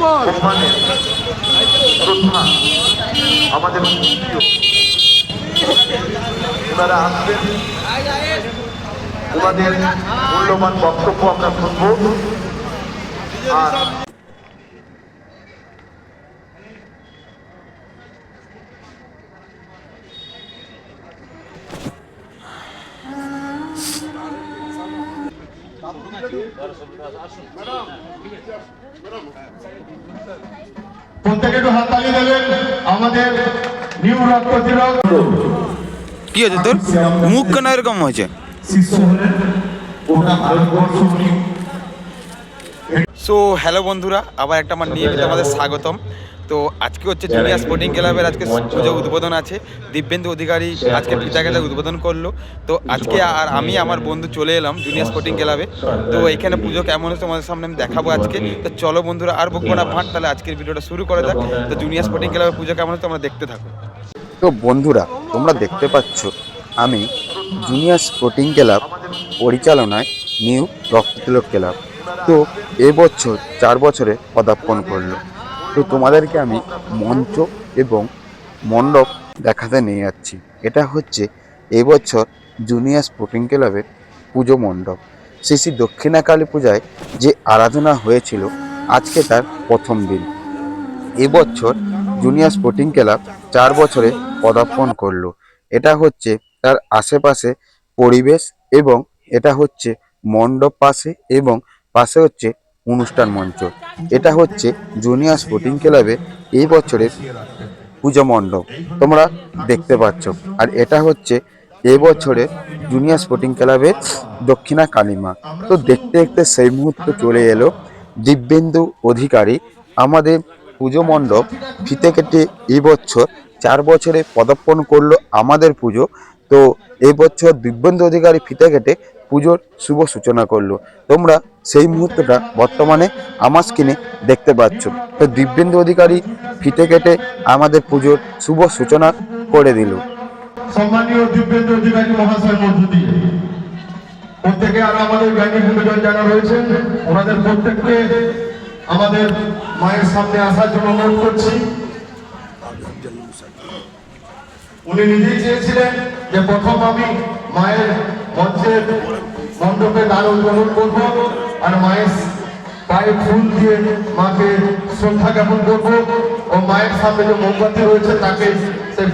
সম্মানের শ্রদ্ধা আমাদের ওনারা আসবেন, ওনাদের মূল্যবান বক্তব্য আমরা শুনব। আর প্রত্যেকে একটু হাততালি দেবেন আমাদের নিউ রক্ততিলক। কি হয়েছে তোর মুখ কেন এরকম হয়েছে? সো হ্যালো বন্ধুরা, আবার একটা আমার নিয়মিত আমাদের স্বাগতম। তো আজকে হচ্ছে জুনিয়র স্পোর্টিং ক্লাবের আজকে পুজো উদ্বোধন আছে। দিব্যেন্দু অধিকারী আজকে ফিতাকেটা উদ্বোধন করলো। তো আজকে আর আমি আমার বন্ধু চলে এলাম জুনিয়র স্পোর্টিং ক্লাবে। তো এখানে পুজো কেমন হচ্ছে তোমাদের সামনে আমি দেখাবো আজকে। তো চলো বন্ধুরা, আর বকবো না ভাট, তাহলে আজকের ভিডিওটা শুরু করে দেখ। তো জুনিয়র স্পোর্টিং ক্লাবের পুজো কেমন হচ্ছে তোমরা দেখতে থাকো। তো বন্ধুরা, তোমরা দেখতে পাচ্ছ আমি জুনিয়র স্পোর্টিং ক্লাব পরিচালনায় নিউ রক্ততিলক ক্লাব। তো এবছর 4 বছরে পদার্পণ করলো। তো তোমাদেরকে আমি মঞ্চ এবং মণ্ডপ দেখাতে নিয়ে যাচ্ছি। এটা হচ্ছে এবছর জুনিয়র স্পোর্টিং ক্লাবের পুজো মণ্ডপ। শ্রী দক্ষিণা কালী পূজায় যে আরাধনা হয়েছিল, আজকে তার প্রথম দিন। এবছর জুনিয়র স্পোর্টিং ক্লাব 4 বছরে পদার্পণ করলো। এটা হচ্ছে তার আশেপাশে পরিবেশ, এবং এটা হচ্ছে মণ্ডপ পাশে, এবং পাশে হচ্ছে অনুষ্ঠান মঞ্চ। এটা হচ্ছে জুনিয়র স্পোর্টিং ক্লাবের এই বছরের পুজো মণ্ডপ, তোমরা দেখতে পাচ্ছ। আর এটা হচ্ছে এই বছরের জুনিয়র স্পোর্টিং ক্লাবের দক্ষিণা কালীমা। তো দেখতে দেখতে সেই মুহূর্তে চলে এলো। দিব্যেন্দু অধিকারী আমাদের পুজো মণ্ডপ ফিতে কেটে এই বছর 4 বছরে পদার্পণ করলো আমাদের পুজো। তো এই বছর দিব্যেন্দু অধিকারী ফিতে কেটে পুজোর শুভ সূচনা করলো। তোমরা সেই মুহূর্তটা বর্তমানে আমার স্ক্রিনে দেখতে পাচ্ছ। তো দিব্যেন্দু অধিকারী ফিতে কেটে আমাদের পুজোর শুভ সূচনা করে দিল। সম্মানীয় দিব্যেন্দু অধিকারী মহাশয়ের মধ্য দিয়ে প্রত্যেকে আর আমাদের জ্ঞানী গুণীজন যারা রয়েছেন, ওনাদের প্রত্যেককে আমাদের মায়ের সামনে আসার জন্য অনুরোধ করছি। উনি নিজেই চেয়েছিলেন যে প্রথম আমি মায়ের মঞ্চের মণ্ডপে দ্বার উদ্বোধন করবো, আর মায়ের পায়ে ফুল দিয়ে মাকে শ্রদ্ধা জ্ঞাপন করবো, ও মায়ের সামনে যে মোমবাতি রয়েছে তাকে সেই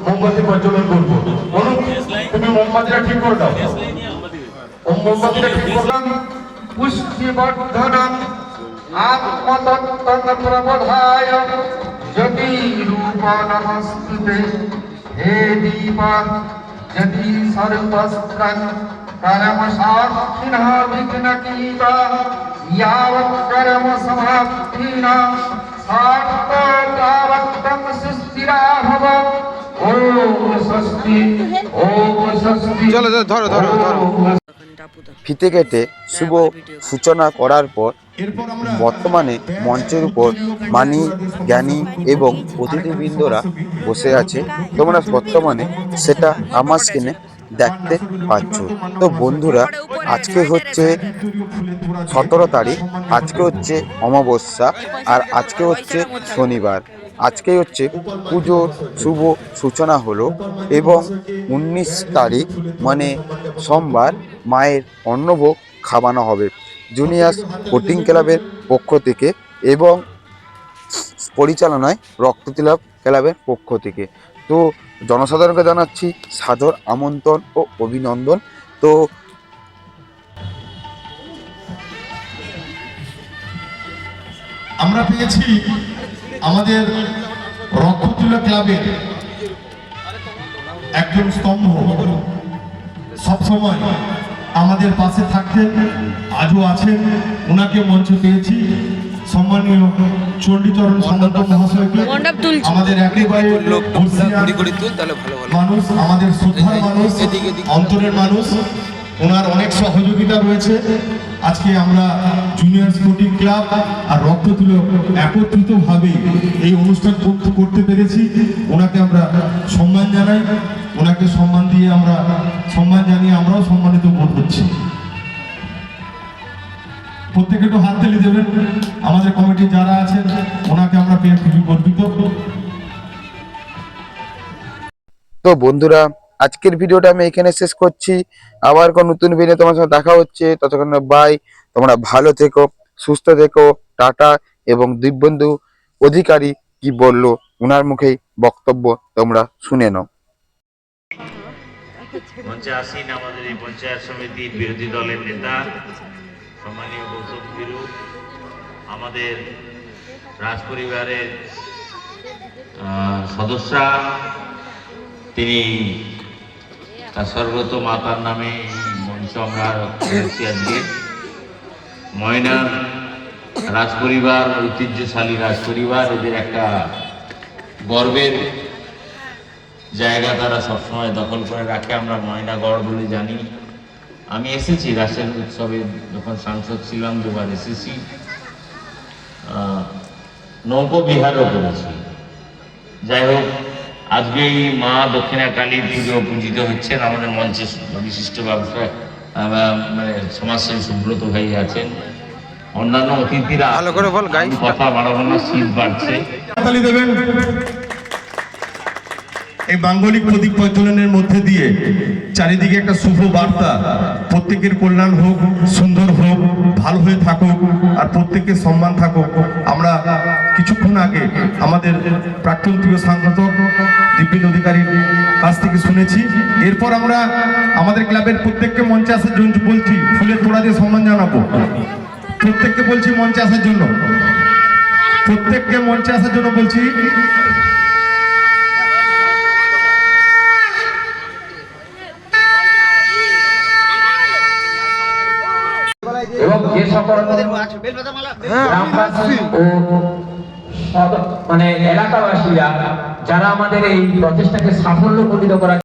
মোমবাতি প্রজ্বলন করবো। বলুন, তুমি মোমবাতিটা ঠিক করে দাও। ও মোমবাতিটা ঠিক করলাম। পুষ্টিবর্ধনম আত্মতত্ত্বং প্রবোধায় জ্যোতি রূপ নমস্তুতে। হে দীপা যদি সর্বস্ত্রং कर्म साक्षिणः विघ्नकीता यावत् कर्म समाप्तिना सार्थकावत्तं सुस्थिरा भव। ओम स्वस्ति ओम स्वस्ति। চলো ধরো ধরো ধরো। ফিতে কেটে শুভ সূচনা করার পর বর্তমানে মঞ্চের উপর মানি, জ্ঞানী এবং অতিথিবৃন্দরা বসে আছে। তোমরা বর্তমানে সেটা আমার স্ক্রিনে দেখতে পাচ্ছ। তো বন্ধুরা, আজকে হচ্ছে 17 তারিখ, আজকে হচ্ছে অমাবস্যা, আর আজকে হচ্ছে শনিবার। আজকে হচ্ছে পুজোর শুভ সূচনা হলো, এবং 19 তারিখ মানে সোমবার মায়ের অন্নভোগ খাওয়ানো হবে জুনিয়র স্পোর্টিং ক্লাবের পক্ষ থেকে, এবং পরিচালনায় রক্ততিলক ক্লাবের পক্ষ থেকে। তো জনসাধারণকে জানাচ্ছি সাদর আমন্ত্রণ ও অভিনন্দন। তো আমরা পেয়েছি আমাদের রক্ততিলক ক্লাবের একজন স্তম্ভ, সবসময় আমাদের পাশে থাকতেন, আজও আছেন। ওনাকে মঞ্চে পেয়েছি। সম্মানীয় চণ্ডীচরণ সামন্ত মহাশয়কে, আমাদের একেবারে মানুষ, আমাদের শ্রদ্ধার মানুষ, অন্তরের মানুষ, ওনার অনেক সহযোগিতা রয়েছে। আজকে আমরা জুনিয়র স্পোর্টিং ক্লাব আর রক্ততিলক একত্রিতভাবে এই অনুষ্ঠান করতে পেরেছি। ওনাকে আমরা সম্মান জানাই, ওনাকে সম্মান দিয়ে আমরা সম্মান জানিয়ে আমরাও সম্মানিত বোধ করছি। প্রত্যেকে একটু হাত তালি দেবেন। আমাদের কমিটি যারা আছেন ওনাকে আমরা পেয়ে খুবই গর্বিত। তো বন্ধুরা, আজকের ভিডিওটা আমি এখানে শেষ করছি। আবার কোন নতুন ভিডিও তোমার সাথে দেখা হচ্ছে। ততক্ষণ বাই, তোমরা ভালো থেকো, সুস্থ থেকো, টাটা। এবং দিব্যেন্দু অধিকারী কি বললো ওনার মুখেই বক্তব্য তোমরা শুনে নাও। মঞ্চে আসীন আমাদের এই পঞ্চায়েত সমিতির বিরোধী দলের নেতা সম্মানীয় গৌতম গিরু, আমাদের রাজপরিবারের সদস্যরা, তিনি তার স্বর্গত মাতার নামে মঞ্চ আমরা করেছি আজকে। ময়নার রাজপরিবার, ঐতিহ্যশালী রাজপরিবার, এদের একটা গর্বের জায়গা তারা সবসময় দখল করে রাখে। আমরা ময়নাগড় বলে জানি। আমি এসেছি রাসের উৎসবে, যখন সাংসদ ছিলাম দুবার এসেছি, নৌকো বিহারও করেছি। যাই হোক, আজকে এই মা দক্ষিণা কালীর পুজো পূজিত হচ্ছেন। আমাদের মঞ্চে বিশিষ্ট ব্যবসা মানে সমাজসেবী সুব্রত ভাই আছেন, অন্যান্য অতিথিরা। ভালো করে বল, গাইস। কথা বাড়াবো না, শীত বাড়ছে। হাততালি দেবেন। এই মাঙ্গলিক প্রদীপ প্রজ্বলনের মধ্যে দিয়ে চারিদিকে একটা শুভ বার্তা, প্রত্যেকের কল্যাণ হোক, সুন্দর হোক, ভালো হয়ে থাকুক, আর প্রত্যেকের সম্মান থাকুক। আমরা কিছুক্ষণ আগে আমাদের প্রাক্তন প্রিয় সাংসদ দিব্যেন্দু অধিকারীর কাছ থেকে শুনেছি। এরপর আমরা আমাদের ক্লাবের প্রত্যেককে মঞ্চে আসার জন্য বলছি, ফুলের তোড়া দিয়ে সম্মান জানাবো। প্রত্যেককে বলছি মঞ্চে আসার জন্য, প্রত্যেককে মঞ্চে আসার জন্য বলছি। এবং যে সকল গ্রামবাসী ও মানে এলাকাবাসীরা যারা আমাদের এই প্রচেষ্টাকে সাফল্যমণ্ডিত করার